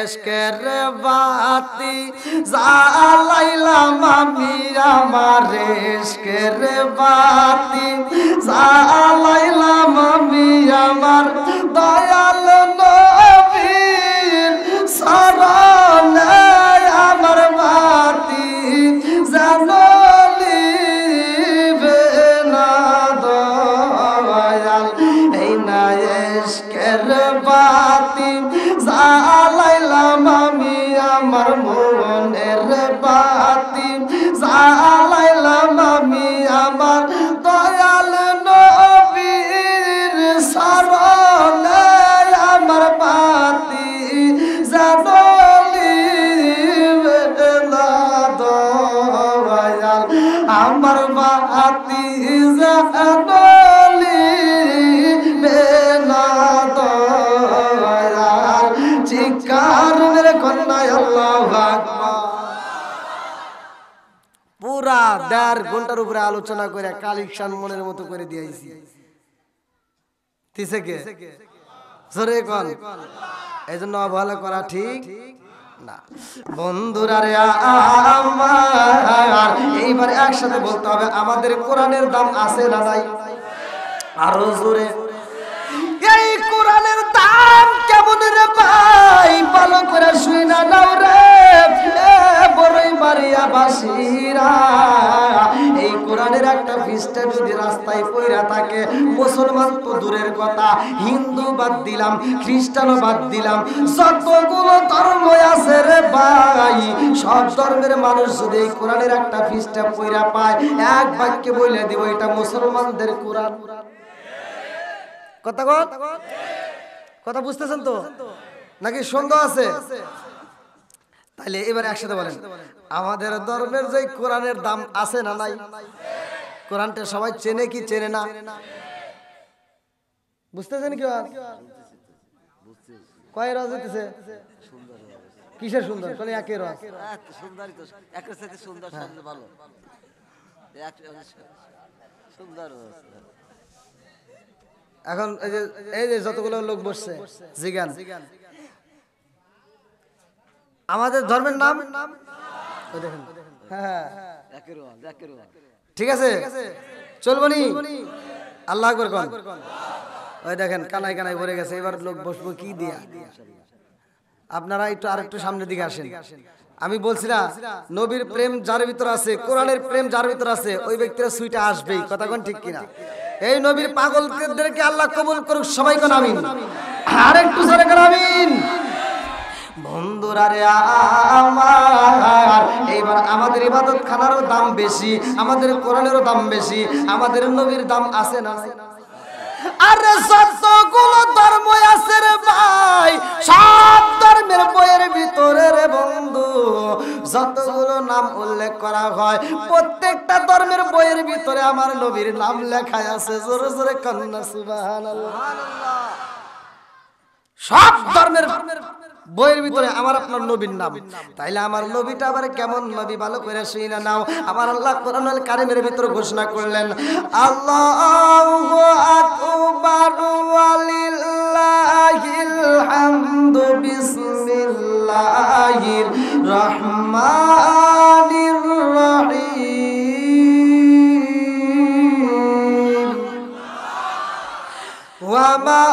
ইশকের বাতি জ্বালাইলাম আমি আমার ইশকের বাতি জ্বালাইলাম আমি আমার দয়াল নবীর শরণে আমার বাতি জ্বালিবে না দয়াল এই না ইশকের বাতি জ্বালাইলাম আমি আমার মনের বাতি জ্বালাইলাম আমি আমার দয়াল নবীর শরণে আমার বাতি জ্বালিবে না দয়াল আমার বাতি জ্বালিবে না পুরা ১.৫ ঘন্টার উপরে আলোচনা করে কালেকশন মনের মতো করে দিয়েছি। এই জন্য অবহেলা করা ঠিক না বন্ধুরা রে আমার। এইবার একসাথে বলতে হবে আমাদের কোরআনের দাম আছে না নাই? আরো জোরে। এই কোরআনের দাম কেমন রে ভাই ভালো করে শুই না নাও রে বড়ই মারিয়া বাসিরা। এই কোরআনের একটা পৃষ্ঠা যদি রাস্তায় পড়া থাকে, মুসলমান তো দূরের কথা, হিন্দু বাদ দিলাম, খ্রিস্টানও বাদ দিলাম, যতগুলো ধর্ম আছে রে ভাই সব ধর্মের মানুষ যদি এই কোরআনের একটা পৃষ্ঠা পড়া পায়, এক বাক্যে বলে দিব এটা মুসলমানদের কোরআন। কথা বুঝতেছেন তো নাকি সন্দেহ আছে? তাহলে এবার একসাথে বলেন আমাদের ধর্মের যে কোরআনের দাম আছে না নাই? কোরআনটা সবাই চেনে কি চেনে না? বুঝতেছেন কি? কয় রস হইতেছে? কিসের সুন্দর? কোন একে রস সুন্দরই তো, একের সাথে সুন্দর শব্দ ভালো, সুন্দর। এখন এই যে যতগুলো লোক বসছে জিগান আমাদের ধর্মের নাম দেখেন। হ্যাঁ ঠিক আছে, চলবনি? আল্লাহ আকবার কোন। ওই দেখেন কানাই কানাই ভরে গেছে। এবার লোক বসবো কি দিয়া? আপনারা একটু আরেকটু সামনের দিকে আসেন। আমি বলছি না নবীর প্রেম যার ভিতর আছে, কোরআনের প্রেম যার ভিতর আছে, ওই ব্যক্তিরা সুইটা আসবেই। কথা কোন ঠিক কিনা? এই নবীর পাগলদেরকে আল্লাহ কবুল করুক। সবাই কোন আমিন। আরেকটু জোরে কোন আমিন। বন্ধুরা রে আমার, এইবার আমাদের ইবাদত খানারও দাম বেশি, আমাদের কোরআনেরও দাম বেশি, আমাদের নবীর দাম আছে না? আরে যতগুলো ধর্ম আছে রে ভাই, সব ধর্মের বইয়ের ভিতরে রে বন্ধু যতগুলো নাম উল্লেখ করা হয়, প্রত্যেকটা ধর্মের বইয়ের ভিতরে আমার নবীর নাম লেখা আছে। জোরে জোরে কান্না সুবহানাল্লাহ। সব ধর্মের বইয়ের ভিতরে আমার আপনার নবীর নাম। তাইলে আমার নবীটা আবার কেমন নবী ভালো করে শুই না নাও। আমার আল্লাহ কোরআনুল কারীমের ভিতরে ঘোষণা করলেন আল্লাহু আকবার ওয়ালিল্লাহিল হামদু বিসমিল্লাহির রহমানির রহিম ওয়া মা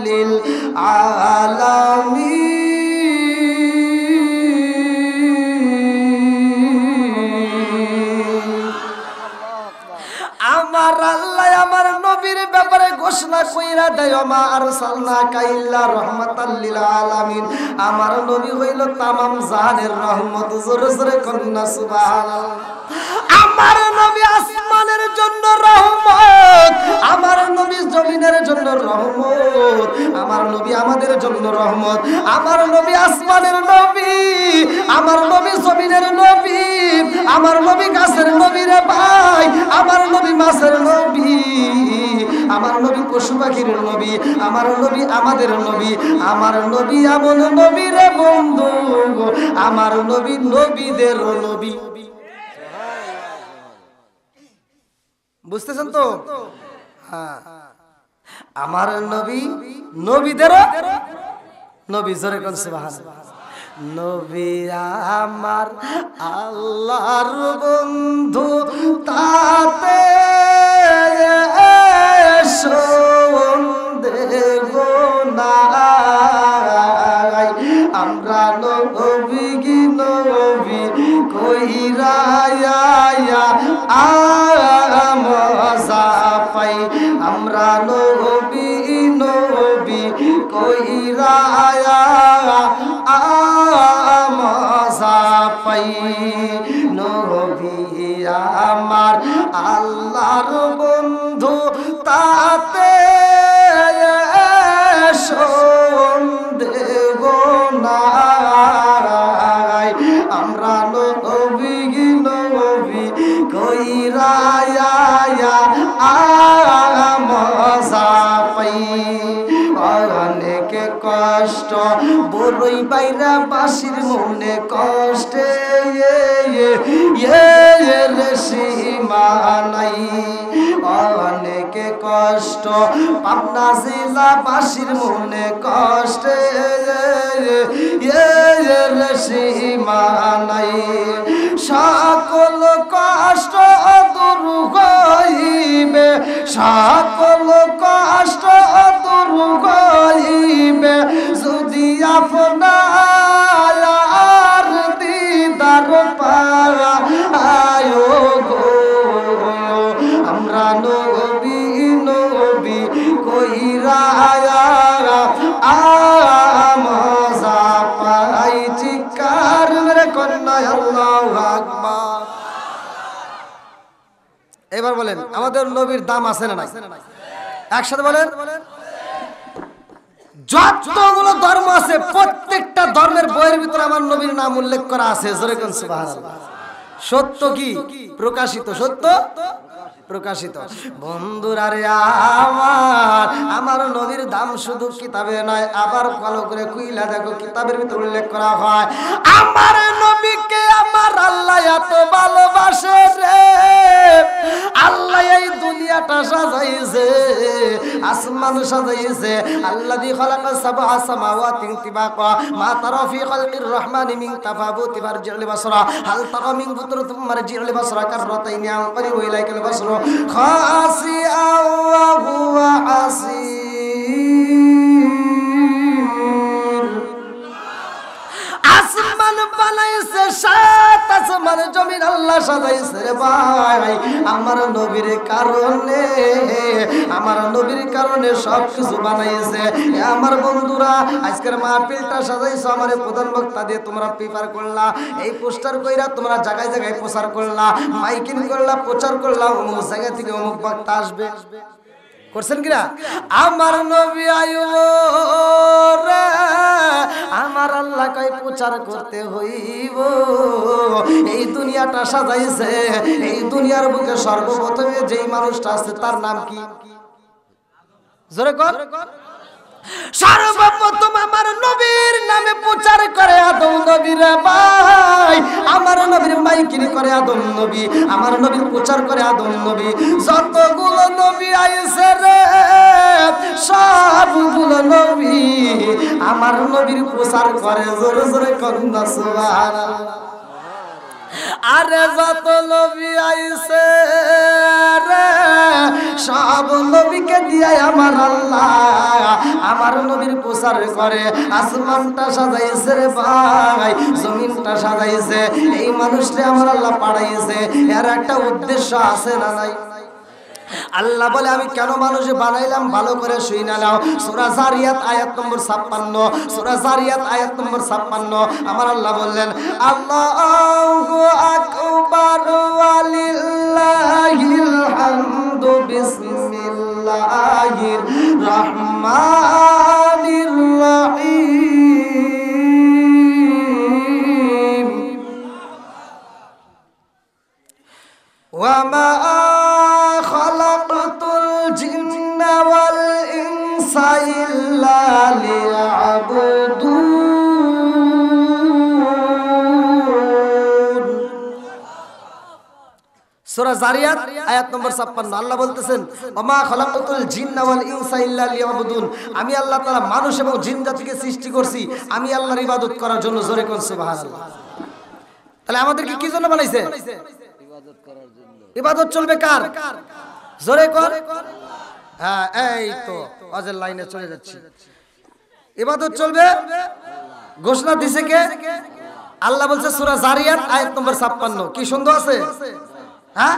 লিল আলামিন। আমার আল্লাহ আমার নবীর ব্যাপারে ঘোষণা কইরা দেয় মা আরসালনাকা ইল্লা রাহমাতাল লিল আলামিন। আমার নবী হইল তামাম জাহানের রহমত। জোরে জোরে কন্না সুবহানাল্লাহ। আমার নবী আসমানের জন্য রহমত, আমার নবী জমিনের জন্য রহমত, আমার নবী আমাদের জন্য রহমত। আমার নবী আসমানের নবী, আমার নবী জমিনের নবী, আমার নবী গাছের নবী রে ভাই, আমার নবী মাছের নবী, আমার নবী পশু পাখির নবী, আমার নবী আমাদের নবী, আমার নবী এমন নবী রে বন্ধু, আমার নবী নবীদের নবী। বুঝতেছেন তো? হ্যাঁ, আমার নবী নবীদের নবী, জোরে কোন সুবহানাল্লাহ। নবী আমার আল্লাহর বন্ধু, তাতে সন্দেহ নাই। আমরা নবী কি নবী কইরা মজা পাই, আমরা নবী নবী কইরা মজা পাই। নবী আমার আল্লাহর বন্ধু, তাতে সন্দেহ নাই। আমরা নবী নবী কইরা মজা পাই। অনেকে কষ্ট বড়ই বাইরা বাসির মনে কষ্টে সীমা নাই। অনেকে কষ্ট পাবনা জেলা বাসির মনে কষ্টে সীমা নাই। সকল কষ্ট দূর হইবে, সকল কষ্ট দূর হইবে যদি আপনার দিদার পায় গো। আমরা নবী নবী কইরা মজা পাই। চিৎকার মেরে কন্যা আল্লাহু আকবার। এবার বলেন, আমাদের নবীর দাম আছে না নাই? একসাথে বলেন। যতগুলো ধর্ম আছে প্রত্যেকটা ধর্মের বইয়ের ভিতরে আমার নবীর নাম উল্লেখ করা আছে। জোরে কোন সুবহানাল্লাহ। সত্য কি প্রকাশিত, সত্য প্রকাশিত। বন্ধুরা রে আমার, আমার নবীর দাম শুধু কিতাবে নয়, আবার ভালো করে খুইলা দেখো কিতাবের ভিতরে উল্লেখ করা হয়। আমার নবীকে আমার আল্লাহ এত ভালোবাসে রে, আল্লাহ এই দুনিয়াটা সাজাইছে, আসমান সাজাইছে। আল্লাযী খালাকাস সাবআ সামাওয়াতি তিবাকা মা তারা ফি খালকির রহমানি মিন তাফাবুতি ফারজি'ল বাসরা হাল তারা মিন ফুতরাতিন মারজি'ল বাসরা কাররাতাইনি আনকারিবু ইলাইকাল বাসরা খাসিআ ওয়া হুয়া আসীর। আসমান বানাইছে, সাত আসমান জমিন আল্লাহ সাজাইছে রে ভাই আমার নবীর কারণে, আমার নবীর কারণে সব কিছু বানাইছে। আমার বন্ধুরা, আজকের মাহফিলটা সাজাইছো আমার প্রধান বক্তা দিয়ে, তোমরা প্রিপার করলা, এই পোস্টার কইরা তোমরা জায়গায় জায়গায় প্রচার করলা, মাইকিং করলা, প্রচার করলা, অমুক জায়গা থেকে অমুক বক্তা আসবে, করছেন কিনা? আমার নবী আয়ো রে, আমার আল্লাহ কই প্রচার করতে হইব। এই দুনিয়াটা সাজাইছে, এই দুনিয়ার বুকে সর্বপ্রথমে যেই মানুষটা আছে তার নাম কি? জোরে কর। সর্বপ্রথম আমার নবীর নামে প্রচার করে আদম নবী রে ভাই, আমার নবীর মাইকিং করে আদম নবী, আমার নবীর প্রচার করে আদম নবী। যতগুলো নবী আইছে রে সবগুলো নবী আমার নবীর প্রচার করে। জোরে জোরে কন্যা সুবহানাল্লাহ। আরে যত নবী আইছে রে সব নবীকে দিয়ে আমার আল্লাহ আমার নবীর প্রচার করে। আসমানটা সাজাইছে রে ভাই, জমিনটা সাজাইছে, এই মানুষটা আমার আল্লাহ পাঠাইছে, এর একটা উদ্দেশ্য আছে না নাই? আল্লাহ বলে আমি কেন মানুষ বানাইলাম ভালো করে শুনে নাও। সূরা যারিয়াত আয়াত নম্বর 56, সূরা যারিয়াত আয়াত নম্বর 56 আমার আল্লাহ বললেন আল্লাহু আকবার ওয়ালিল্লাহিল হামদু বিসমিল্লাহির রহমানির রহিম ওয়া মা খালাকতুল জিন্না ওয়াল ইনসা ইল্লা লিয়াবুদুন। সূরা সূরা জারিয়াত আয়াত নম্বর 56 আল্লাহ বলতেছেন ওমা খালাকাতুল জিন্না ওয়াল ইনসা ইল্লা লিয়াবুদুন আমি আল্লাহ তাআলা মানুষ এবং জিন জাতিকে সৃষ্টি করছি আমি আল্লাহর ইবাদত করার জন্য জোরে কোন সুবহানাল্লাহ তাহলে আমাদেরকে কি জন্য বানাইছে ইবাদত করার জন্য ইবাদত চলবে কার জোরে কর হ্যাঁ এই তো আজের লাইনে চলে যাচ্ছে ইবাদত চলবে ঘোষণা দিছে কে আল্লাহ বলছে সূরা জারিয়াত আয়াত নম্বর 56 কি সন্দেহ আছে হ্যাঁ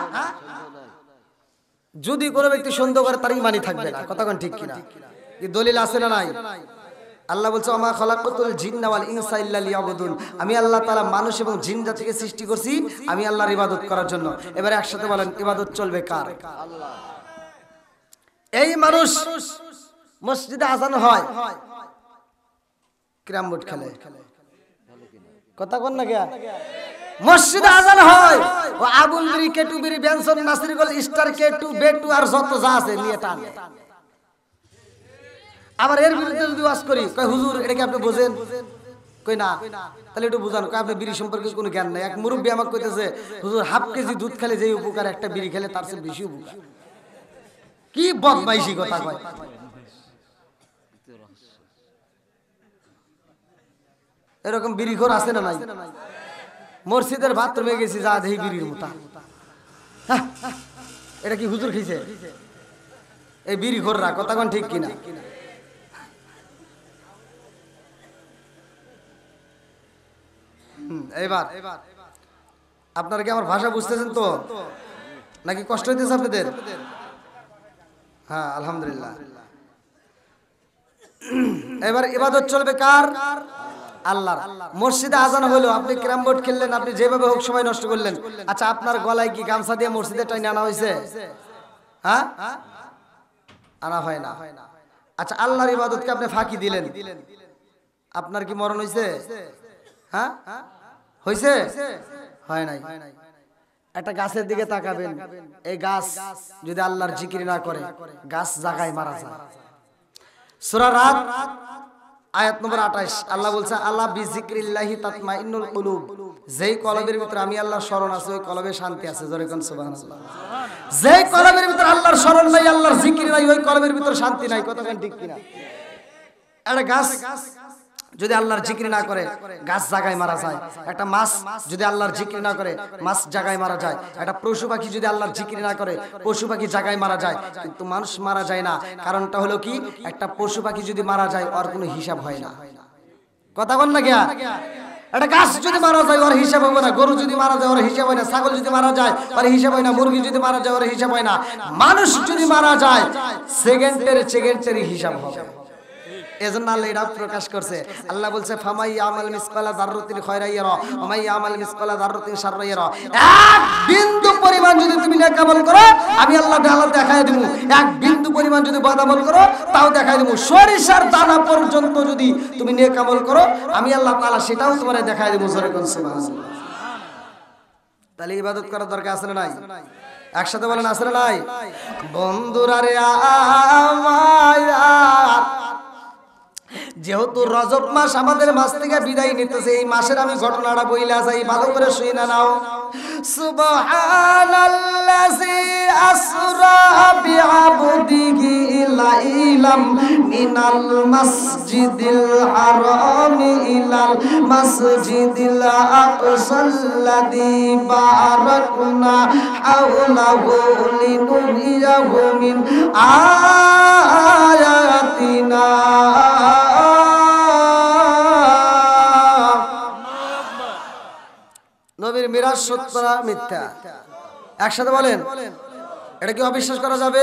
যদি কোনো ব্যক্তি সন্দেহ করে তার ঈমানই থাকবে না কথা কোন ঠিক কিনা কি দলিল আছে না নাই আল্লাহ বলছে ওমা খালাকাতুল জিন্না ওয়াল ইনসা ইল্লা লিয়াবুদুন আমি আল্লাহ তাআলা মানুষ এবং জিন জাতিকে সৃষ্টি করছি আমি আল্লাহর ইবাদত করার জন্য এবারে একসাথে বলেন ইবাদত চলবে কার আল্লাহ এই মানুষ মসজিদে আযান হয় ক্যারাম বোর্ড খেলে কথা কোন না গয়া মসজিদে আযান হয় ও আবুল বিরি কেটু বিরি বেনসন নাসিরগল স্টার কেটু বেটু আর যত যা আছে নিয়ে টান আবার এর বিরুদ্ধে যদি ওয়াজ করি কই হুজুর এটা কি আপনি বোঝেন কই না তাহলে একটু বুঝান কই আপনি বিড়ি সম্পর্কে কোনো জ্ঞান নাই এক মুরব্বি আমাকে কইতেছে হুজুর হাফ কেজি দুধ খেলে যেই উপকার একটা বিড়ি খেলে তার চেয়ে বেশি উপকার কি বদমাইশি কথা কয় এরকম বিড়িখোর আছে না নাই মসজিদের বাথরুমে গেছি যা দেখি বিড়ির মোতা এটা কি হুজুর খাইছে এই বিড়িখোররা কথা কোন ঠিক কিনা এবার আপনারা কি আমার ভাষা বুঝতেছেন তো নাকি কষ্ট হইতেছে আপনাদের হ্যাঁ আলহামদুলিল্লাহ এবার ইবাদত চলবে কার আল্লাহর মসজিদে আযান হলো আপনি ক্যারাম বোর্ড খেললেন আপনি যেভাবে হোক সময় নষ্ট করলেন আচ্ছা আপনার গলায় কি গামছা দিয়ে মসজিদে টাইনে আনা হয়েছে হ্যাঁ আনা হয় না আচ্ছা আল্লাহর ইবাদতকে আপনি ফাঁকি দিলেন আপনার কি মরণ হয়েছে হ্যাঁ হয়েছে হয় নাই একটা গাছের দিকে তাকাবেন এই গাছ যদি আল্লাহর জিকির না করে গাছ জায়গায় মারা যায় সূরা রাত আয়াত নম্বর 28 আল্লাহ বলছে আলা বিজিক্রিল্লাহি তাতমাইন্নুল কুলুব যেই কলবের ভিতরে আমি আল্লাহর শরণ আছে ওই কলবে শান্তি আছে জোরে কোন সুবহানাল্লাহ যেই কলবের ভিতরে আল্লাহর শরণ নাই আল্লাহর জিকির নাই ওই কলবের ভিতরে শান্তি নাই কথা কোন ঠিক কিনা একটা গাছ যদি আল্লাহর জিকির না করে গাছ জায়গায় মারা যায় একটা মাছ যদি আল্লাহর জিকির না করে মাছ জায়গায় মারা যায় একটা পশু পাখি যদি আল্লাহর জিকির না করে পশু পাখি জায়গায় মারা যায় কিন্তু মানুষ মারা যায় না কারণটা হলো কি একটা পশু পাখি যদি মারা যায় ওর কোনো হিসাব হয় না কথা বল না গিয়া একটা গাছ যদি মারা যায় ওর হিসাব হবে না গরু যদি মারা যায় ওর হিসাব হয় না ছাগল যদি মারা যায় ওর হিসাব হয় না মুরগি যদি মারা যায় ওর হিসাব হয় না মানুষ যদি মারা যায় সেকেন্ডের হিসাব হবে এজন্য আল্লাহ এটা প্রকাশ করছে আল্লাহ বলছে ফামাই আমাল মিসকালা যাররাতিন খায়রা ইয়ারা ওয়া মাই আমাল মিসকালা যাররাতিন শাররা ইয়ারা এক বিন্দু পরিমাণ যদি তুমি নেক আমল করো আমি আল্লাহ তাআলা দেখায় দেব এক বিন্দু পরিমাণ যদি বদ আমল করো তাও দেখায় দেব সরিষার দানা পর্যন্ত যদি তুমি নেক আমল করো আমি আল্লাহ তাআলা সেটাও তোমারে দেখায় দেব জোরে কোন সুবহানাল্লাহ তাহলে ইবাদত করার দরকার আছে না নাই একসাথে বলেন আছে না নাই বন্ধুরা রে আমার যেহেতু রজব মাস আমাদের মাস থেকে বিদায় নিতেছে এই মাসের আমি ঘটনাটা বইলা যাই ভালো করে শুনে নাও সুবহানাল্লাযী আসরা বিআবদিহি লাইলাম মিনাল মাসজিদিল হারামি ইলাল মাসজিদিল আকসাল্লাযী বারাকনা হাওলাহু লিনুরিয়াহু মিন আয়াতিনা নবীর মিরাজ সত্য না মিথ্যা একসাথে বলেন এটা কি অবিশ্বাস করা যাবে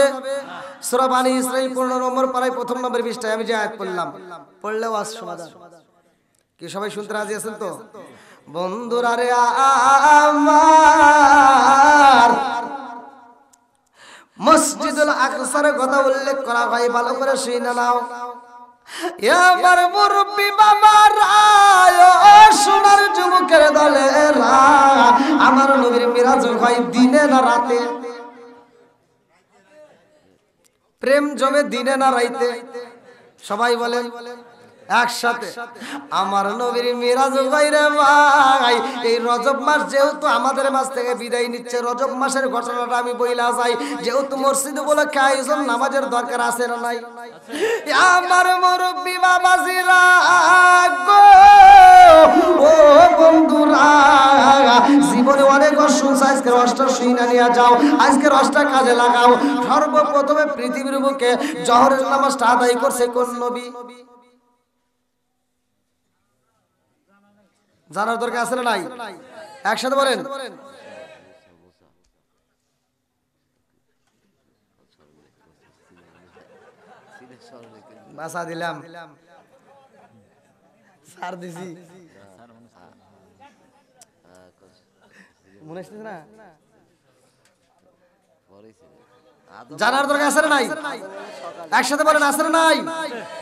সূরা বানী ইসরাঈল 15 নম্বর পারায় প্রথম নম্বর পৃষ্ঠায় আমি যে আয়াত পড়লাম পড়লে ওয়াজ সমাধান কি সবাই শুনতে রাজি আছেন তো বন্ধুরা রে আমার মসজিদুল আকসার কথা উল্লেখ করা হয় ভালো করে শুনে নাও আমার মুরব্বি বাবারা সোনার যুবকের দলেরা আমার নবীর মিরাজ হয় দিনে না রাতে প্রেম জমে দিনে না রাইতে সবাই বলেন একসাথে আমার নবীর মিরাজ বাইরে ভাই এই রজব মাস যেহেতু আমাদের মাস থেকে বিদায় নিচ্ছে রজব মাসের ঘটনাটা আমি বইলা যাই যেহেতু মসজিদ উপলক্ষে আয়োজন নামাজের দরকার আছে না নাই আমার মুরব্বি বাবাজিরা গো ও বন্ধুরা জীবনে অনেক অসুবিধা আজকে রসটা শুইনা নিয়ে যাও আজকে রসটা কাজে লাগাও সর্বপ্রথমে পৃথিবীর বুকে জোহরের নামাজটা আদায় করছে কোন নবী জানার দরকার আছে না নাই একসাথে বলেন বাসা দিলাম সার দিছি মনে আসছে না জানার দরকার আছে না নাই একসাথে বলেন আছে না নাই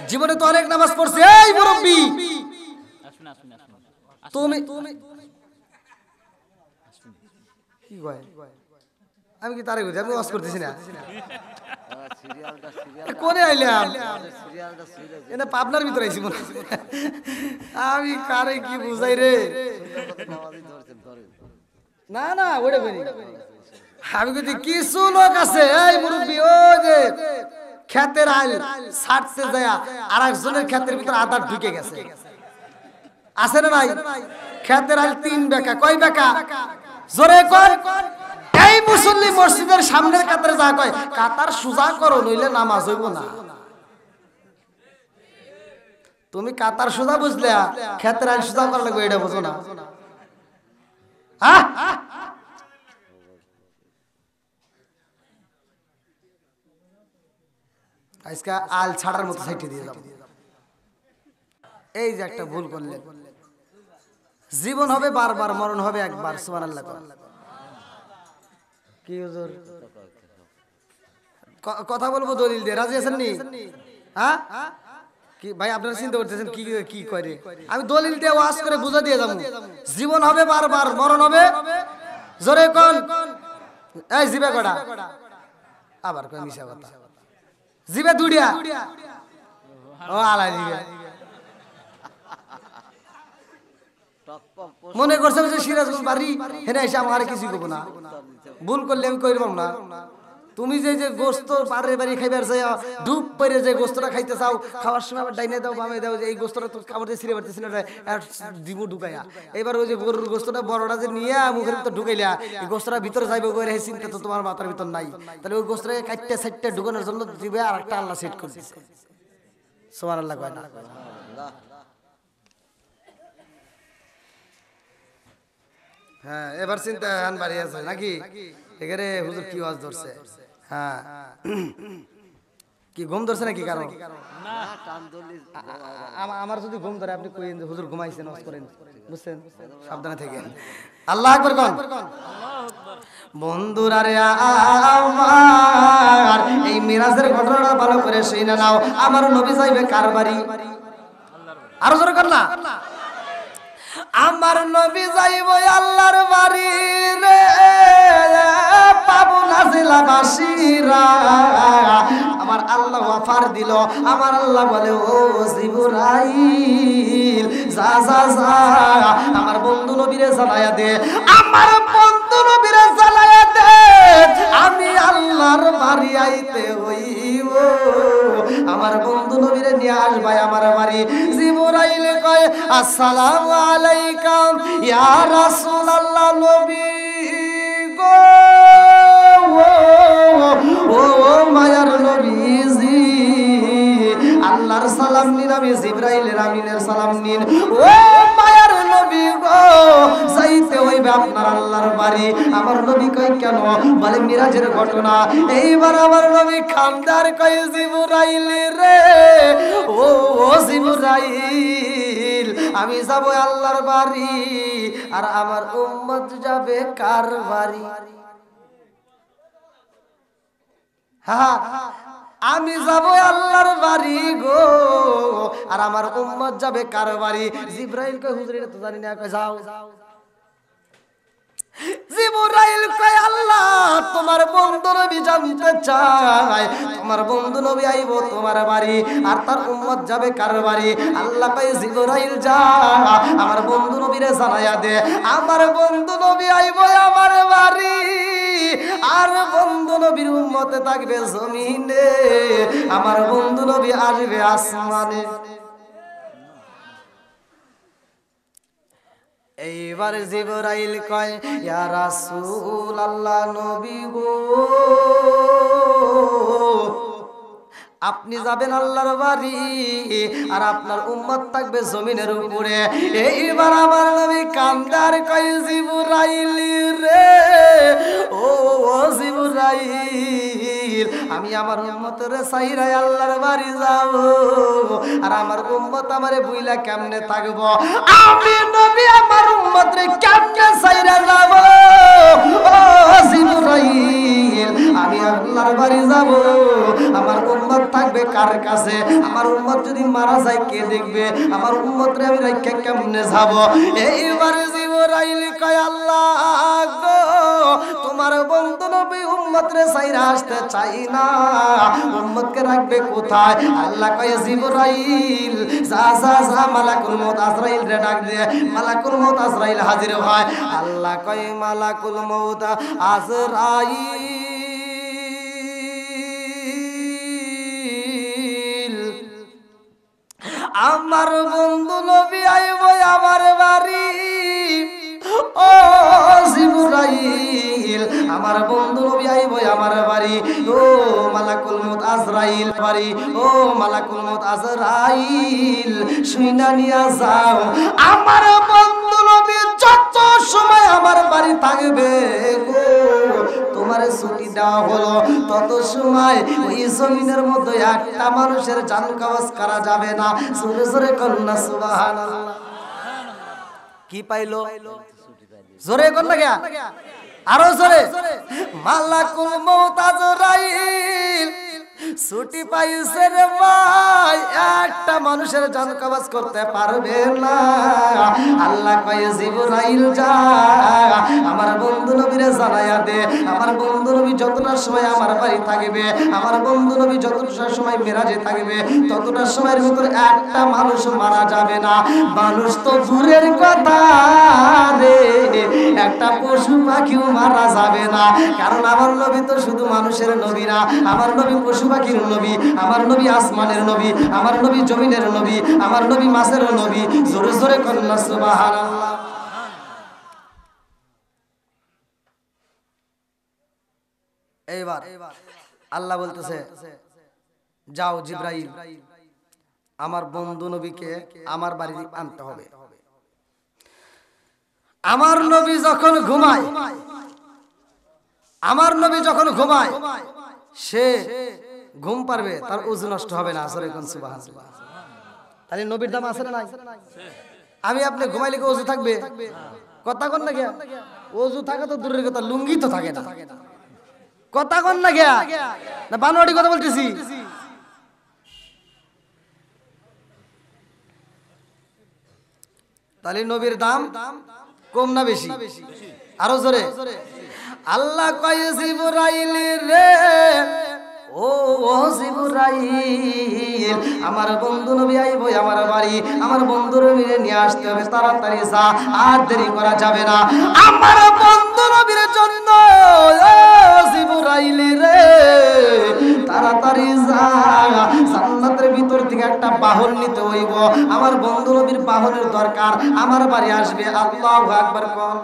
জীবনে তো অনেক নামাজ পড়ছে এই মুরব্বি তুমি কি কয় আমি কি তারে আমি ওয়াজ করতেছি না কোনে আইলাম এটা পাবনার ভিতরে আইছি মনে আমি কারে কি বুঝাই রে না না ওটা বলি আমি যদি কিছু লোক আছে এই মুরব্বি ও যে ক্ষেতের আইল ছাড়তে যায় আর একজনের ক্ষেতের ভিতরে আদার ঢুকে গেছে আছে না নাই ক্ষেতের আইল 3 বেকা কয় বেকা জোরে কর এই মুসল্লি মসজিদের সামনের কাতারে যা কয় কাতার সুজা করো নইলে নামাজ হইব না তুমি কাতার সুজা বুঝলে ক্ষেতের আইল সুজা করা লাগবে এটা বুঝো না হ্যাঁ আজকে আল ছাড়ার মতো সাইটে দিয়ে যাবো এই যে একটা ভুল করলেন জীবন হবে বারবার মরণ হবে একবার সুবহানাল্লাহ কি হুজুর কথা বলবো দলিল দিয়ে রাজি আছেন নি হ্যাঁ কি ভাই আপনারা চিন্তা করতেছেন কি কি করে আমি দলিল দিয়ে ওয়াজ করে বুঝা দিয়ে যাবো জীবন হবে বারবার মরণ হবে জোরে কোন এই জিবে কটা আবার কই মিছা কথা জিবে দুড়িয়া ও আলাই জিবে মনে করছে যে সিরাজগঞ্জ বাড়ি হেনে এসে আমার কিছু করবো না ভুল করলে আমি কইব না তুমি যে যে গোস্ত বাড়ি বাড়ি খাইবার যাই ডুব পরে যে গোস্তটা খাইতে চাও খাওয়ার সময় আবার ডাইনে দাও বামে দাও যে এই গোস্তটা তো খাবার দিয়ে ছিঁড়ে পারতেছি না দিব ঢুকাইয়া এবার ওই যে গরুর গোস্তটা বড়টা যে নিয়ে মুখের ভিতর ঢুকাইলা এই গোস্তটা ভিতরে যাইবে করে এই চিন্তা তো তোমার মাথার ভিতর নাই তাহলে ওই গোস্তটাকে কাটতে সাইটটা ঢুকানোর জন্য দিবে আর একটা আল্লাহ সেট করে দিচ্ছে সুবহানাল্লাহ কয় না হ্যাঁ এবার চিন্তা আন বাড়ি আছে নাকি এখানে হুজুর কি ওয়াজ ধরছে হ্যাঁ কি ঘুম ধরছে নাকি কারণ আমার যদি ঘুম ধরে আপনি কইেন যে হুজুর ঘুমাইছেন ওয়াজ করেন বুঝছেন সাবধানে থাকেন আল্লাহু আকবার কোন বন্ধুরা রে আমার এই মিরাজের ঘটনাটা ভালো করে শুনে নাও আমার নবী যাইবে কার বাড়ি আরো জোরে কর না আমার নবী যাইব আল্লাহর বাড়ি রে পাবনা জেলাবাসীরা আমার আল্লাহ অফার দিল আমার আল্লাহ বলে ও জিবরাইল যা যা যা আমার বন্ধু নবীরে জানায়া দে আমার বন্ধু নবীরে জানায়া দে আমি আল্লাহর বাড়ি আইতে হইব আমার বন্ধু নবীরে নিয়ে আসবে আমার বাড়ি জিবরাইল কয় আসসালামু আলাইকুম ইয়া রাসূলুল্লাহ নবী গো ও মায়ার নবীজি আল্লাহর সালাম নিন আমি জিবরাইলের আমিনের সালাম নিন ও মায়ার নবী গো যাইতে হইবে আপনার আল্লাহর বাড়ি আমার নবী কয় কেন বলে মিরাজের ঘটনা এইবার আমার নবী খানদার কয় জিবরাইল রে ও জিবরাইল আমি যাব আল্লাহর বাড়ি আর আমার উম্মত যাবে কার বাড়ি হ্যাঁ আমি যাব আল্লাহর বাড়ি গো আর আমার উম্মত যাবে কার বাড়ি জিবরাইল কয় হুজুর এটা তো জানি না কয় যাও জিবরাইল কয় আল্লাহ তোমার বন্ধু নবী জানতে চায় তোমার বন্ধু নবী আইবো তোমার বাড়ি আর তার উম্মত যাবে কার বাড়ি আল্লাহ কয় জিবরাইল যা আমার বন্ধু নবীরে জানায়া দে আমার বন্ধু নবী আইবো আমার বাড়ি আর বন্ধু নবীর উম্মতে থাকবে জমিনে আমার বন্ধু নবী আসবে আসমানে এইবার জিবরাইল কয় ইয়া রাসূলুল্লাহ নবী গো আপনি যাবেন আল্লাহর বাড়ি আর আপনার উম্মত থাকবে জমিনের উপরে এইবার আমার নবী কান্দার কয় জিবরাইল রে ও জিবরাইল আমি আমার উম্মতের সাইরাই আল্লাহর বাড়ি যাব আর আমার উম্মত আমারে বুইলা কেমনে থাকবো আমি নবী আমার উম্মতরে কেমনে সাইরা যাব ও জিবরাইল আমি আল্লাহর বাড়ি যাব আমার উম্মত থাকবে কার কাছে আমার উম্মত যদি মারা যায় কে দেখবে আমার উম্মতরে আমি রাইখা কেমনে যাব এইবার জিবরাইল কয় আল্লাহ গো তোমার বন্ধু নবী উম্মতরে সাইরা আসতে চাই না উম্মতকে রাখবে কোথায় আল্লাহ কয় জিবরাইল যা যা যা মালাকুল মউত আজরাইল রে ডাক দে মালাকুল মউত আজরাইল হাজির হয় আল্লাহ কয় মালাকুল মউত আজরাইল আমার বন্ধু নবী আইব আমার বাড়ি ও জিবরাইল আমার বন্ধু নবী আইব আমার বাড়ি ও মালাকুল মউত আজরাইল বাড়ি ও মালাকুল মউত আজরাইল শুইনা নিয়া যাও আমার বন্ধু নবী যত সময় আমার বাড়ি থাকবে গো তোমার ছুটি দেওয়া হলো তত সময় ওই জমিনের মধ্যে একটা মানুষের জান কবজ করা যাবে না জোরে জোরে কন্যা সুবহানাল্লাহ কি পাইলো জোরে কোন না গয়া আরো জোরে মালাকুল মউত আজরাইল ছুটি পাইছে রে ভাই একটা মানুষের জান কবজ করতে পারবে না আল্লাহ কয় জিবরাইল যা আমার বন্ধু নবীরে জানায়া দে আমার বন্ধু নবী যতটা সময় আমার বাড়ি থাকবে আমার বন্ধু নবী যতটা সময় মেরাজে থাকবে ততটা সময়ের ভিতরে একটা মানুষ মারা যাবে না মানুষ তো দূরের কথা রে একটা পশু পাখিও মারা যাবে না কারণ আমার নবী তো শুধু মানুষের নবী না আমার নবী পশু পাখির নবী আমার নবী আসমানের নবী আমার নবী জমিনের নবী আমার নবী মাছের নবী জোরে জোরে কন্যা সুবহানাল্লাহ এইবার আল্লাহ বলতেছে যাও জিবরাইল আমার বন্ধু নবীকে আমার বাড়ি আনতে হবে আমার নবী যখন ঘুমায় আমার নবী যখন ঘুমায় সে ঘুম পারবে তার ওযু নষ্ট হবে না আসরে কোন সুবহানাল্লাহ তাহলে নবীর দাম আছে না নাই আমি আপনি ঘুমাইলে কি ওযু থাকবে কথা কোন না গিয়া ওযু থাকা তো দূরের কথা লুঙ্গি তো থাকে না কথা কোন না গিয়া না বানোয়ারি কথা বলতেছি তাহলে নবীর দাম কম না বেশি আরো জোরে আল্লাহ কয় জিবরাইল রে ও জিবরাইল আমার বন্ধু নবী আইবো আমার বাড়ি আমার বন্ধু নবীরে নিয়ে আসতে হবে তাড়াতাড়ি যা আর দেরি করা যাবে না আমার বন্ধু নবীর জন্য ও জিবরাইল রে তাড়াতাড়ি যা জান্নাতের ভিতর থেকে একটা বাহন নিতে হইব আমার বন্ধু নবীর বাহনের দরকার আমার বাড়ি আসবে আল্লাহু আকবার কোন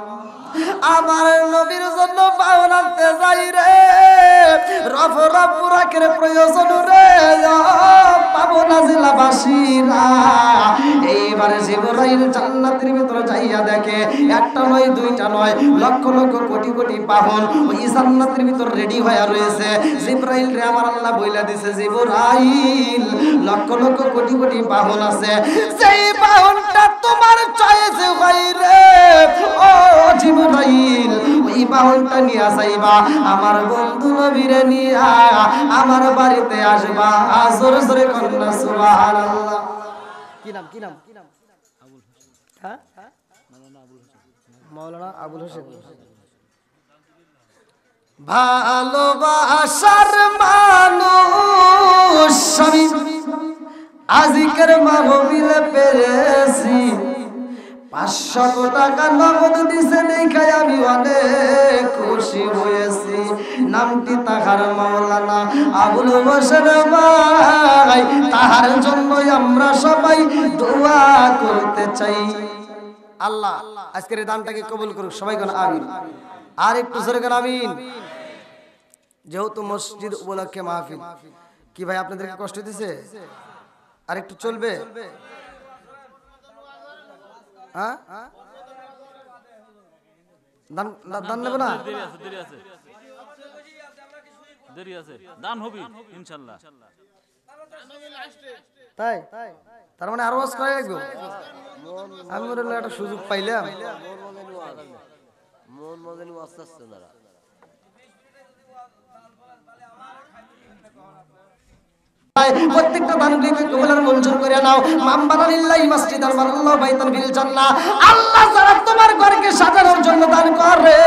আমার নবীর জন্য বাহন আনতে যাই রে রফরাপুরাকের প্রয়োজন রে পাবো না জেলাবাসীরা এইবারে জিবরাইল জান্নাতের ভিতরে যাইয়া দেখে একটা নয় দুইটা নয় লক্ষ লক্ষ কোটি কোটি বাহন ওই জান্নাতের ভিতর রেডি হয়ে রয়েছে জিবরাইল রে আমার আল্লাহ বইলা দিছে জিবরাইল লক্ষ লক্ষ কোটি কোটি বাহন আছে সেই বাহনটা তোমার চয়েছে ভাই রে ও জিবরাইল ওই বাহনটা নিয়ে যাইবা আমার বন্ধু নবীরে নিয়ে আমার বাড়িতে আসবা জোরে জোরে কন্যা সুবহানাল্লাহ কি নাম হ্যাঁ মাওলানা আবুল হোসেন ভালোবাসার মানুষ আমি আজিকের মাহফিলে পেরেছি, 500 টাকা নগদ দিছে দেখাই আমি অনেক খুশি হয়েছি। নামটি তাহার মাওলানা আবুল হোসেন ভাই, তাহার জন্য আমরা সবাই দোয়া করতে চাই। আল্লাহ আজকের এই দানটাকে কবুল করুক, সবাই কোন আমিন। আর একটু জোরে কোন আমিন। যেহেতু মসজিদ উপলক্ষে মাহফিল, কি ভাই আপনাদেরকে কষ্ট দিছে? আর একটু চলবে? হ্যাঁ দান নেব না? দেরি আছে, দান হবে ইনশাআল্লাহ। তাই তার মানে আরো ওয়াজ করা লাগবে। আমি বললাম একটা সুযোগ পাইলাম। মন মজেনি আস্তে আস্তে দাঁড়া। প্রত্যেকটা দানগুলিকে কবুল মঞ্জুর করে নাও। মামবানা লিল্লাহি মাসজিদান ওয়াল্লাহু বাইতান ফিল জান্নাহ। আল্লাহ যারা তোমার ঘরকে সাজানোর জন্য দান করে,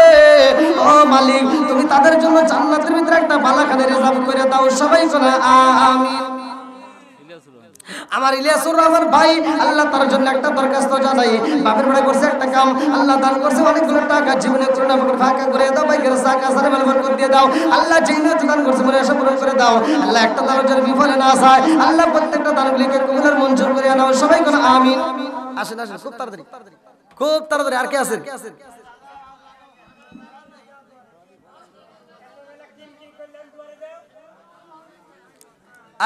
ও মালিক তুমি তাদের জন্য জান্নাতের ভিতরে একটা বালাখানা রিজার্ভ করে দাও। সবাই বলে আমিন। আমার ইলিয়াসুর রহমান ভাই, আল্লাহ তার জন্য একটা দরখাস্ত জানাই। বাপের বাড়ি করছে একটা কাম, আল্লাহ দান করছে অনেকগুলো টাকা, জীবনে করোনা ফাঁকা করে দাও। ভাইকে সাকা সারে বরকত দিয়ে দাও। আল্লাহ যেই নিয়ত দান করছে মনে আশা পূরণ করে দাও। আল্লাহ একটা দান যেন বিফলে না যায়। আল্লাহ প্রত্যেকটা দানগুলিকে কবুল মঞ্জুর করে নাও। সবাই কোন আমিন। আসেন আসেন, খুব তাড়াতাড়ি খুব তাড়াতাড়ি। আর কে আছেন?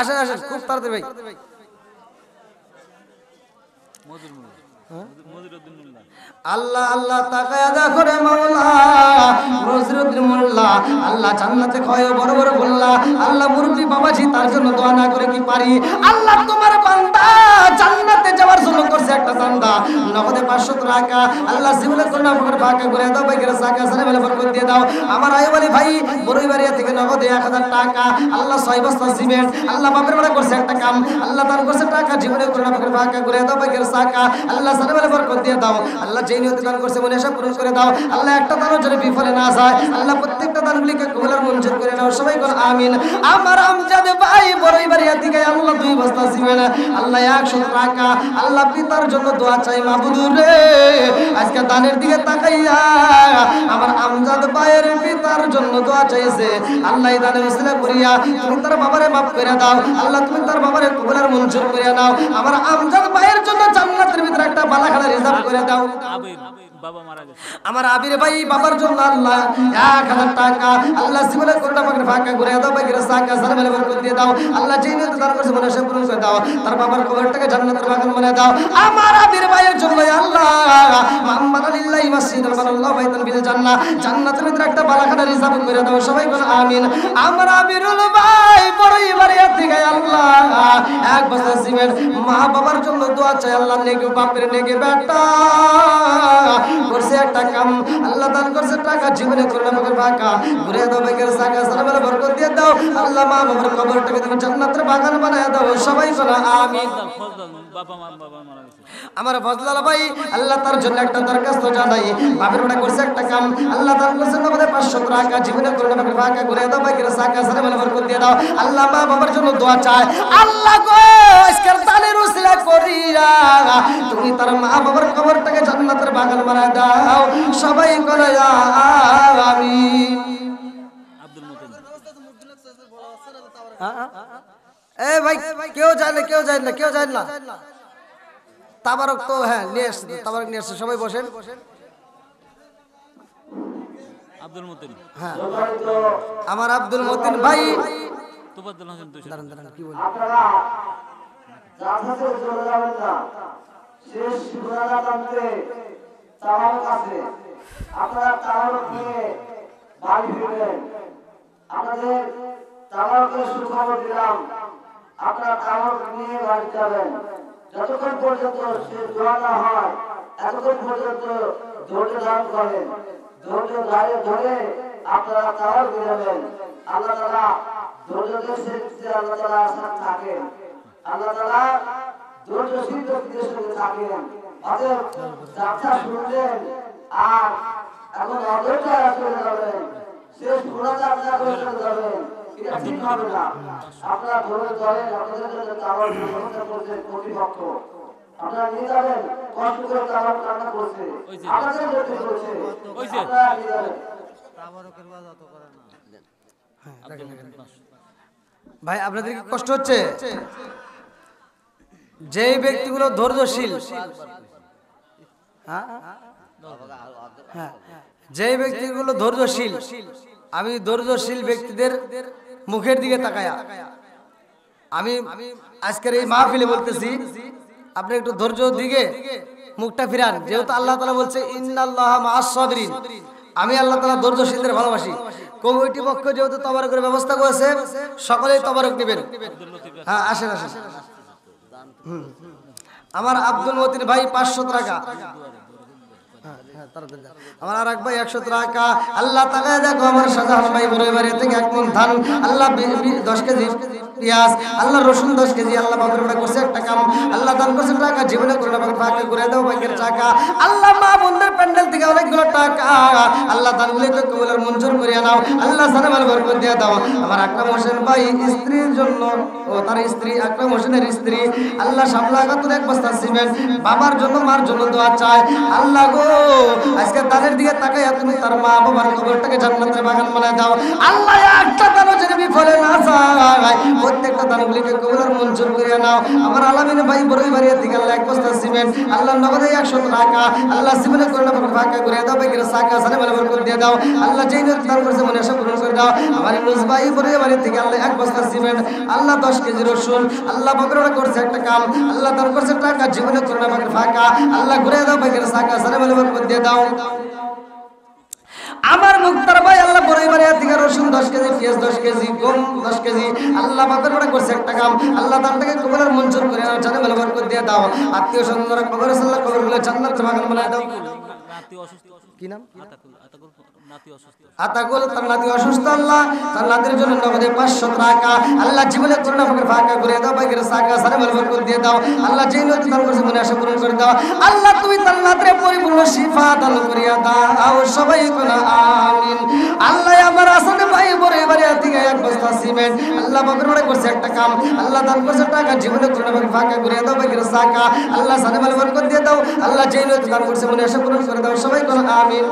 আসেন আসেন, খুব তাড়াতাড়ি ভাই। আল্লাহ আল্লাহ তাকায়া দেখো রে মাওলা, নজরুদ্দিন মোল্লা আল্লাহ জান্নাতে খয় বড় বড় বললা। আল্লাহ মুরব্বি বাবাজি তার জন্য দোয়া না করে কি পারি? আল্লাহ তোমার বান্দা জান্নাতে যাওয়ার জন্য করছে একটা চান্দা, নগদে 500 টাকা। আল্লাহ জীবনে করুণা করে ফাঁকা করে দাও। ভাই গেলে সাকা সারে বলে বরকত দিয়ে দাও। আমার আইব আলী ভাই বড়ইবাড়িয়া থেকে নগদে 1000 টাকা। আল্লাহ 6 বস্তা সিমেন্ট। আল্লাহ বাপের বেলা করছে একটা কাম, আল্লাহ দান করছে টাকা, জীবনে করুণা করে ফাঁকা করে দাও। ভাই গেলে সাকা আল্লাহ সারে বলে বরকত দিয়ে দাও। আল্লাহ যেই নিয়তে দান করছে মনে আশা পূরণ করে দাও। আল্লাহ একটা দানও যেন বিফলে না যায়। আল্লাহ প্রত্যেকটা দানগুলিকে কবুল মঞ্জুর করে নাও। সবাই কোন আমিন। আমার আমজাদ ভাই বড়ইবাড়িয়া থেকে আল্লাহ 2 বস্তা সিমেন্ট, আল্লাহ 100 টাকা। আল্লাহ পিতার জন্য দোয়া চাই মাবুদ রে। আজকে দানের দিকে তাকাইয়া আমার আমজাদ ভাইয়ের পিতার জন্য দোয়া চাইছে। আল্লাহ এই দানের উসিলা করিয়া তুমি তার বাবারে মাফ করে দাও। আল্লাহ তুমি তার বাবারে কবুল মঞ্জুর করে নাও। আমার আমজাদ ভাইয়ের জন্য জান্নাতের ভিতরে একটা বালাখানা রিজার্ভ করে দাও। আমার আবির ভাই বাবার জন্য আল্লাহ 1000 টাকা। আল্লাহ জীবনে করুণা করে ফাঁকা করে দাও। ভাই সাকা সারা মেলে বরকত দিয়ে দাও। আল্লাহ যেই নিয়ত দান করছে মনে আশা পূরণ করে দাও। তার বাবার কবরটাকে জান্নাতের বাগান বানিয়ে দাও। আমার আবির ভাইয়ের জন্য আল্লাহ মামবানা লিল্লাহি মাসজিদান ওয়াল্লাহু বাইতান ফিল জান্নাহ, জান্নাতের ভিতরে একটা বালাখানা রিজার্ভ করে দাও। সবাই কোন আমিন। আমার আবিরুল ভাই বড়ইবাড়িয়া থেকে আল্লাহ 1 বস্তা সিমেন্ট। মা বাবার জন্য দোয়া চাই। আল্লাহ নেকি বাপের নেকি বেটা করছে একটা কাম, আল্লাহ দান করছে টাকা, জীবনে করুণা করে ফাঁকা ঘুরে দাও। ভাইকে সাকা সারা মেলে বরকত দিয়ে দাও। আল্লাহ মা বাবার কবরটাকে তুমি জান্নাতের বাগান বানায় দাও। সবাই কোন আমিন। আমার ফজলাল ভাই আল্লাহ তার জন্য একটা দরখাস্ত জানাই। বাপের বেটা করছে একটা কাম, আল্লাহ দান করছে আমাদের 500 টাকা, জীবনে করুণা করে ফাঁকা ঘুরে দাও। ভাইকে সাকা সারা মেলে বরকত দিয়ে দাও। আল্লাহ মা বাবার জন্য দোয়া চায়। আল্লাহ গো আজকের দানের উসিলা করিয়া তুমি তার মা বাবার কবরটাকে জান্নাতের বাগান বানায় দাও। সবাই করে আমিন। এ ভাই কেউ যায় না, কেউ যায় না, কেউ যায় না। তাবারক তো হ্যাঁ নিয়ে আসছে, তাবারক নিয়ে আসছে। সবাই বসেন। আব্দুল মতিন, হ্যাঁ আমার আব্দুল মতিন ভাই। তোফাজ্জল হোসেন দাঁড়ান দাঁড়ান, কি বলি আপনারা জাহাজে চলে যাবেন না। শেষ সীমানা প্রান্তে তাওয়ারক আছে, আপনারা তাওয়ারক নিয়ে বাড়ি ফিরবেন। আপনাদের তাওয়ারকের সুখবর দিলাম, আপনারা তাওয়ারক নিয়ে বাড়ি যাবেন। যতক্ষণ পর্যন্ত শেষ দোয়া না হয় এতক্ষণ পর্যন্ত ধৈর্য ধারণ করেন। ধৈর্য ধরে আপনারা তাওয়ারক নিয়ে যাবেন। আল্লাহ তাআলা ধৈর্যের সাথে আল্লাহ তাআলা সাথে থাকেন। আল্লাহ তাআলা ধৈর্যশীল ব্যক্তিদের সঙ্গে থাকেন। অতএব যাত্রা শুনলেন আর এখন অধৈর্য চলে যাবেন, শেষ ঘোড়াটা আপনারা করে যাবেন, এটা ঠিক হবে না। আপনারা ধরে ধরেন, আপনাদের জন্য চাওয়ার ব্যবস্থা করছেন কর্তৃপক্ষ, আপনারা নিয়ে যাবেন, কষ্ট করে চাওয়ার কান্না করছে, আমাদের যেতে করছে, আপনারা নিয়ে যাবেন। ভাই আপনাদের কি কষ্ট হচ্ছে? যেই ব্যক্তিগুলো ধৈর্যশীল, হ্যাঁ, যেই ব্যক্তিগুলো ধৈর্যশীল, আমি ধৈর্যশীল ব্যক্তিদের মুখের দিকে তাকায়া আমি আজকের এই মাহফিলে বলতেছি, আপনি একটু ধৈর্য দিকে মুখটা ফিরান। যেহেতু আল্লাহ তাআলা বলছে ইন্নাল্লাহা মাআস সাবিরিন, আমি আল্লাহ তাআলা ধৈর্যশীলদের ভালোবাসি। কমিটি পক্ষ যেহেতু তবারকের ব্যবস্থা করেছে, সকলেই তবারক নেবেন। হ্যাঁ, আসেন আসেন। আমার আব্দুল মতিন ভাই 500 টাকা, আমার আর এক ভাই 100 টাকা। আল্লাহ তাআলা দেখো আমার শাহজাহান ভাই বড় বাড়ি থেকে 1 মণ ধান, আল্লাহ 10 কেজি পেঁয়াজ, আল্লাহ রসুন 10 কেজি, আল্লাহ বাবুরা করছে একটা কাম, আল্লাহ দান করছে টাকা, জীবনে করে আমাকে ফাঁকা করে দাও ভাগ্যের টাকা। আল্লাহ মা বন্ধের প্যান্ডেল থেকে অনেকগুলো টাকা, আল্লাহ দানগুলিকে কবুল মঞ্জুর করে নাও, আল্লাহ জানামাল বরকত দিয়ে দাও। আমার আকরাম হোসেন ভাই স্ত্রীর জন্য, ও তার স্ত্রী আকরাম হোসেনের স্ত্রী, আল্লাহ সাবলাগাতুর 1 বস্তা সিমেন্ট, বাবার জন্য মার জন্য দোয়া চায়। আল্লাহ গো আজকে দানের দিকে তাকাইয়া তুমি তার মা বাবার কবরটাকে জান্নাতের বাগান বানায় দাও। আল্লাহ একটা দানও যেন বিফলে না যায়, প্রত্যেকটা দানগুলিকে কবুল আর মঞ্জুর করে নাও। আমার আলামিন ভাই বড়ই বাড়ির থেকে আল্লাহ 1 বস্তা সিমেন্ট, আল্লাহ নগদে 100 টাকা, আল্লাহ সিমেন্ট করে না ফাঁকা করে দাও, বাইকের সাকা সানে বলে বরকত দিয়ে দাও। আল্লাহ যেই নিয়ত দান করেছে মনে আশা পূরণ করে দাও। আমার নুস ভাই বড়ই বাড়ির থেকে আল্লাহ 1 বস্তা সিমেন্ট, আল্লাহ 10 কেজি রসুন, আল্লাহ বকরা করছে একটা কাম, আল্লাহ দান করছে টাকা, জীবনে করে না ফাঁকা, আল্লাহ ঘুরে দাও, বাইকের সাকা সানে বলে বরকত দিয়ে দাও। আমার মুক্তার ভাই আল্লাহ বড়ই বাড়িয়া থেকে রসুন 10 কেজি, পেঁয়াজ 10 কেজি, গম 10 কেজি, আল্লাহ বাপের বড় করছে একটা কাম, আল্লাহ দানটাকে কবুল আর মঞ্জুর করে নাও, জানে বলে বরকত দিয়ে দাও। আত্মীয় স্বজনরা কবর আল্লাহ কবরগুলো জান্নাতের বাগান বানায় দাও। কি নাম? আতাকুল, তার নাতি অসুস্থ, আল্লাহ তার নাতির জন্য নগদে 500 টাকা, আল্লাহ জীবনে করুণা করে ফাঁকা করে দাও, বাইকের সাকা সারে বলে বরকত দিয়ে দাও। আল্লাহ যেই নিয়ত দান করেছে মনে আশা পূরণ করে দাও। আল্লাহ তুমি তার নাতির পরিপূর্ণ শিফা দান করিয়া দাও, সবাই কোনা আমিন। আল্লাহ আমার আসন ভাই বড় এবারে থেকে 1 বস্তা সিমেন্ট, আল্লাহ বাপের বড় করছে একটা কাম, আল্লাহ দান করছে টাকা, জীবনে করুণা করে ফাঁকা করে দাও, বাইকের সাকা আল্লাহ সারে বলে বরকত দিয়ে দাও। আল্লাহ যেই নিয়ত দান করছে মনে আশা পূরণ করে দাও, সবাই কোনা আমিন।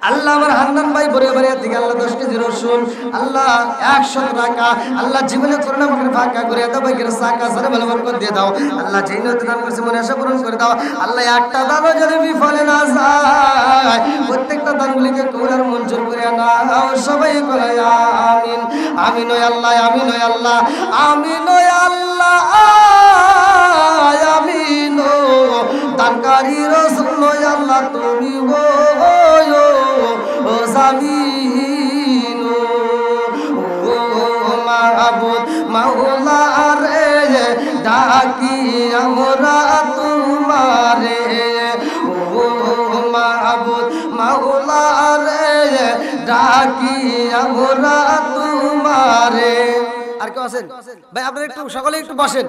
আল্লাহ আমার হান্নান ভাই বড় বাড়িয়া থেকে আল্লাহ 10 কেজি রসুন, আল্লাহ 100 টাকা, আল্লাহ জীবনে করুণা করে ফাঁকা করে দাও, বাইকের সাকা সারে বলে বরকত দিয়ে দাও। আল্লাহ যেই নিয়ত দান করছে মনে আশা পূরণ করে দাও। আল্লাহ একটা দানও যেন বিফলে না যায়, প্রত্যেকটা দানগুলিকে কবুল আর মঞ্জুর করে নাও, সবাই বলে আমিন। আমিন ও আল্লাহ, আমিন ও আল্লাহ, আমিন ও আল্লাহ, আমিন ও দানকারী রাসূল আল্লাহ তুমি গো ও জামিন ও মাহবুব মাওলা রে, ডাকি আমরা তোমারে ও মাহবুব মাওলা রে, ডাকি আমরা তোমারে। আর কেউ আছেন ভাই? আপনারা একটু সকলে একটু বসেন,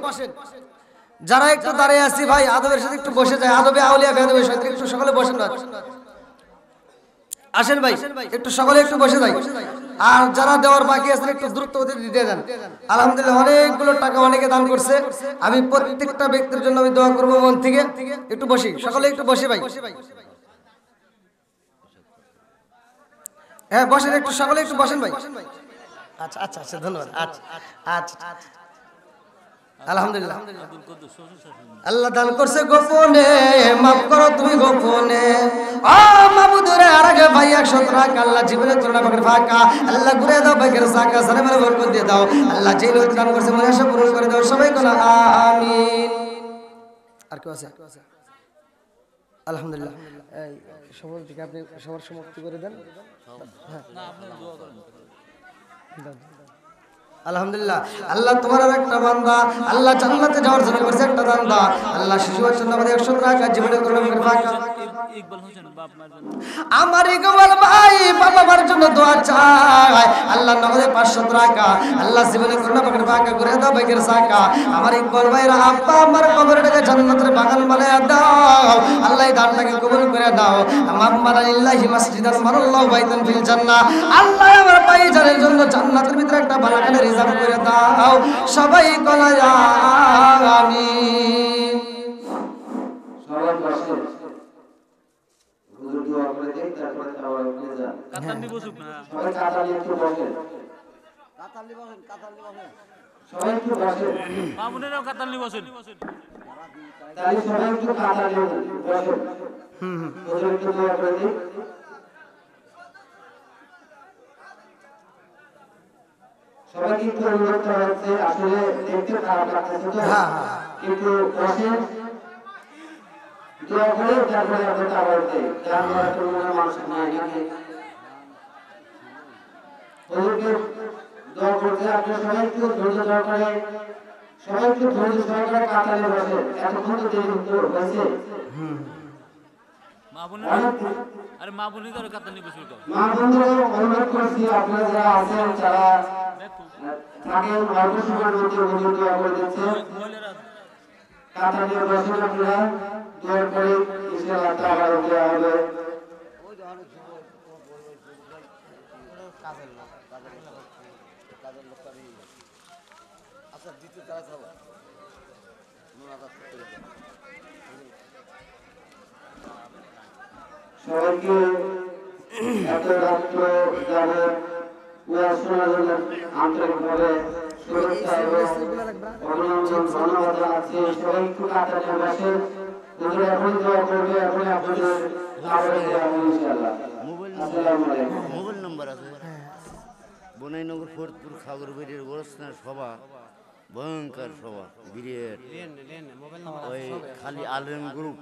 যারা একটু দাঁড়িয়ে আছি ভাই আদবের সাথে একটু বসে যায়, আদবে আউলিয়া বেয়াদবের সাথে একটু সকলে বসেন না, আসেন ভাই একটু সকলে একটু বসে যাই। আর যারা দেওয়ার বাকি আছে একটু দ্রুত দিতে যান। আলহামদুলিল্লাহ অনেকগুলো টাকা অনেকে দান করছে, আমি প্রত্যেকটা ব্যক্তির জন্য আমি দোয়া করবো মন থেকে। একটু বসি, সকলে একটু বসে ভাই, হ্যাঁ বসেন একটু, সকলে একটু বসেন ভাই। আচ্ছা আচ্ছা আচ্ছা ধন্যবাদ। আচ্ছা আচ্ছা আলহামদুলিল্লাহ আল্লাহ দান করছে গোপনে, মাফ করো তুমি গোপনে। ও মাবুদ রে আরেক ভাই 100 টাকা, আল্লাহ জীবনে করুণা করে ফাঁকা, আল্লাহ ঘুরে দাও, বাইকের সাকা সারে মেরে বরকত দিয়ে দাও। আল্লাহ যেই নিয়ত দান করছে মনে আশা পূরণ করে দাও, সবাই কোনা আমিন। আর কেউ আছে? আলহামদুলিল্লাহ এই সবার দিকে আপনি সবার সমাপ্তি করে দেন। আলহামদুলিল্লাহ আল্লাহ তোমার একটা বান্দা আল্লাহ জান্নাতে যাওয়ার জন্য করছে একটা দান, আল্লাহ শিশুর জন্য আমাদের 100 টাকা জীবনে করুন। ইকবাল হোসেন বাপ মার জন্য আমার ইকবাল ভাই বাবা মার জন্য দোয়া চায় আল্লাহ নগদে 500 টাকা আল্লাহ জীবনে করুণা পাকের বাঁকা করে দাও ভাইয়ের সাকা আমার ইকবাল ভাইয়ের আব্বা আমার কবরটাকে জান্নাতের বাগান বানায় দাও আল্লাহ এই দানটাকে কবুল করে দাও আমার মারালিল্লাহি মাসজিদান মারাল্লাহু বাইতান ফিল জান্নাহ আল্লাহ আমার ভাইজানের জন্য জান্নাতের ভিতরে একটা বাগানের রিজার্ভ করে দাও সবাই কলায় আমিন সবাই বসে হুজুর দোয়া করে দেন তারপরে খাওয়া উঠে যান কাতান্নি বসুক না সবাই কাতারে একটু বসেন সবাই একটু বসেন মামুনেরাও কাতান্নি বসেন তাহলে সবাই একটু কাতারে বসেন হুজুর একটু দোয়া করে দিন সবাইকে একটু অনুরোধ করা হচ্ছে আসলে দেখতে খারাপ লাগতেছে তো কিন্তু বসে দোয়া করে তারপরে আমরা খাবার দেই আমরা কোনো মানুষ নাই নাকি হুজুরকে দোয়া করতে আপনারা সবাই একটু ধৈর্য সহকারে সবাই একটু ধৈর্য সহকারে কাতারে বসে এতক্ষণ তো দেরি হয়েছে মামুনের আরে মামুনি তো কাতান্নি বসুক মা বন্ধুরা অনুরোধ করছি আপনারা যারা আছেন যারা থাকেন অল্প সময়ের মধ্যে হুজুর দোয়া করে দিচ্ছে কাতারে বসেন আপনারা দোয়ার পরে ইনশাআল্লাহ খাবার দেওয়া হবে সবাইকে এত রাত্র যাবে ওয়াজ শোনার জন্য আন্তরিকভাবে শুভেচ্ছা এবং অভিনন্দন ধন্যবাদ জানাচ্ছি সবাই একটু কাতারে বসে হুজুর এখন দোয়া করবে এখন আপনাদের খাবার দেওয়া হবে ইনশাআল্লাহ আসসালামু আলাইকুম মোবাইল নম্বর আছে বনাইনগর ফরিদপুর খাগড়বাড়ির গোরস্থানের সভা ভয়ঙ্কর সভা বিরাট ওই খালি আলেম গ্রুপ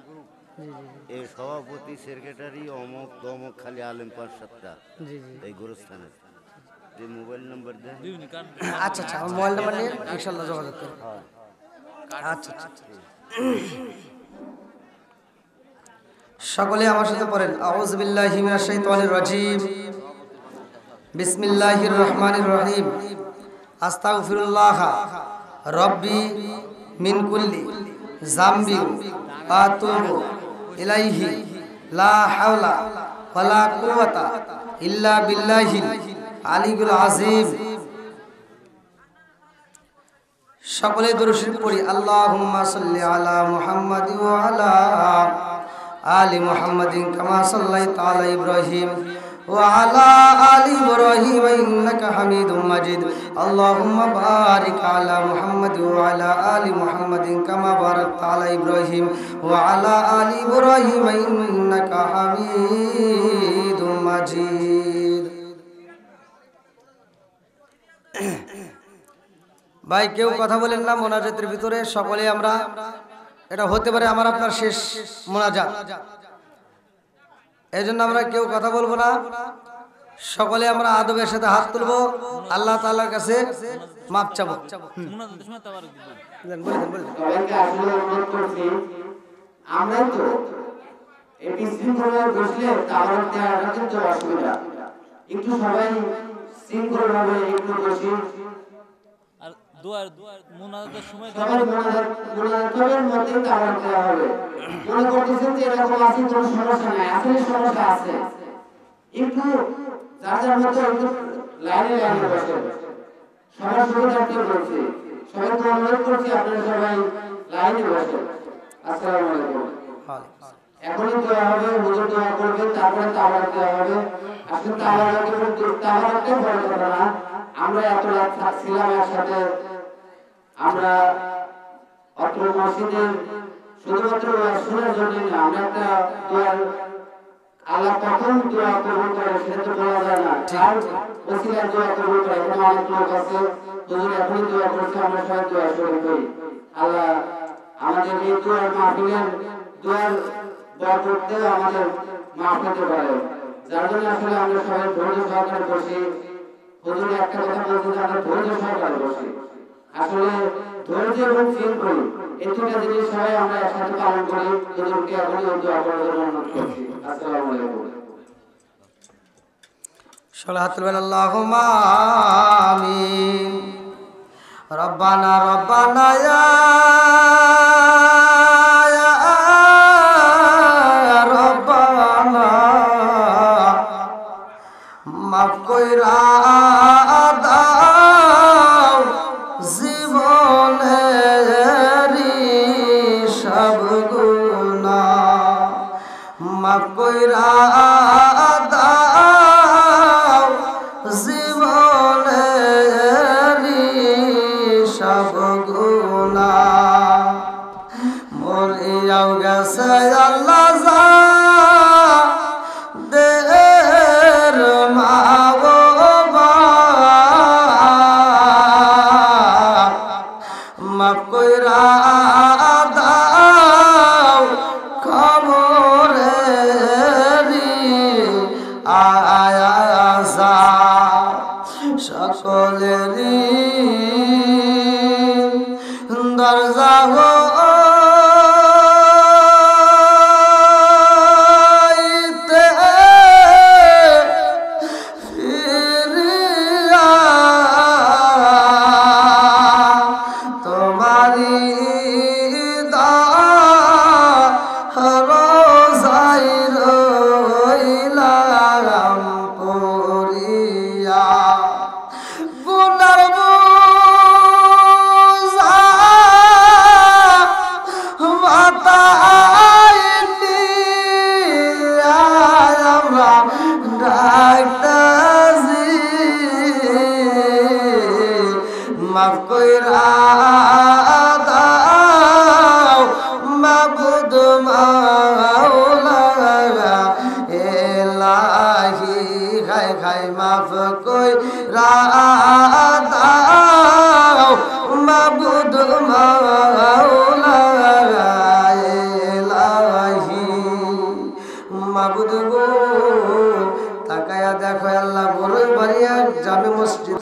এই সভাপতি সেক্রেটারি অমক দমক খালি আলেম 5-7টা এই গোরস্থানের যে মোবাইল নম্বর দেন আচ্ছা আচ্ছা আমার মোবাইল নাম্বার নিয়ে ইনশাআল্লাহ যোগাযোগ করুন আচ্ছা আচ্ছা সকলে আমার সাথে পড়েন আউযু বিল্লাহি মিনাশ শাইতানির রাজিম বিসমিল্লাহির রহমানির রহিম আস্তাগফিরুল্লাহ রাব্বি মিন কুল্লি যামবি আতুবু ইলাইহি লা হাওলা ওয়ালা কুওয়াতা ইল্লা বিল্লাহিল আলিয়্যুল আযীম সকলে দরুদ শরীফ পড়ি আল্লাহুম্মা সাল্লি আলা মুহাম্মাদ ওয়া আলা আলি মুহাম্মাদিন কামা সাল্লাইতা আলা ইব্রাহিম ওয়া আলা আলি ইব্রাহিম ইন্নাকা হামিদুম মাজিদ আল্লাহুম্মা বারিক আলা মুহাম্মাদ ওয়া আলা আলি মুহাম্মাদিন কামা বারাকতা আলা ইব্রাহিম ওয়া আলা আলি ইব্রাহিম ইন্নাকা হামিদুম মাজিদ ভাই কেউ কথা বলেন না মোনাজাতের ভিতরে সকলে আমরা এটা হতে পারে আমার আপনার শেষ মোনাজাত এজন্য আমরা কেউ কথা বলবো না সকলে আমরা আদবের সাথে হাত তুলবো আল্লাহ তাআলার কাছে মাপ চাবো মুনাজাতের সময় তাবারক দিবেন বলে সবাইকে আসলে অনুরোধ করছি আমরা তো এটি শৃঙ্খলায় বসলে তাহলে দেওয়াটা কিন্তু অসুবিধা একটু সবাই শৃঙ্খলভাবে একটু বসি আর দোয়ার মুনাজাতের সময় সবাই মোনাজাতের মধ্যে তাওয়ার দেওয়া হবে মনে করতেছেন যে এরকম আছে কোনো সমস্যা নাই আসলে সমস্যা আছে একটু যার যার মতো একটু লাইনে লাইনে বসেন সবার সুবিধার্থে বলছি সবাইকে অনুরোধ করছি আপনারা সবাই লাইনে বসেন আসসালামু আলাইকুম এখনই দেওয়া হবে হুজুর দোয়া করবেন তারপরে তাওয়ার দেওয়া হবে আসলে তাওয়ারটা বড় কথা না আমরা এত রাত থাকছিলাম একসাথে আমরা অত্র মসজিদের শুধুমাত্র শোনার জন্য না আমরা একটা দোয়ার আল্লাহ কখন দোয়া কবুল করে সেটা তো বলা যায় না আর ওসিলায় দোয়া কবুল করে এখানে অনেক লোক আছে হুজুর এখনই দোয়া করছে আমরা সবাই দোয়া শুরু করি আল্লাহ আমাদের এই দোয়ার মাহফিলের দোয়ার বরকতে আমাদের মাফ হতে পারে যার জন্য আসলে আমরা সবাই ধৈর্য সহকারে বসি হুজুর একটা কথা বলতে আমরা ধৈর্য সহকারে বসি আসলে ধৈর্য এবং শৃঙ্খল এই তিনটা জিনিস সবাই আমরা একসাথে পালন করি। এদেরকে এখনই দোয়া করার জন্য অনুরোধ করছি। আসসালামু আলাইকুম। সালাতুল আল্লাহুম্মা আমিন। রব্বানা রব্বানা ইয়া রব্বানা মাফ কইরা দাও জীবনেরি সব গুনাহ, মাফ কইরা দাও জীবনেরি সব গুনাহ। মরিয়াও গেছে আল্লাহ যা দের মা বাবা, মাফ কইরা দাও খবরেরি আয়াসা সকলেরি দরজা হইতে ফিরিয়া তোমারি রোজাই রইলাম পড়িয়া। গুনার বোঝা মাথায় নিয়া আমরা ডাকতাছি, মাফ কইরা দাও মাবুদ মাওলা এলাহি, খাই খাই মাফ কইরা দাও মাবুদ মাওলা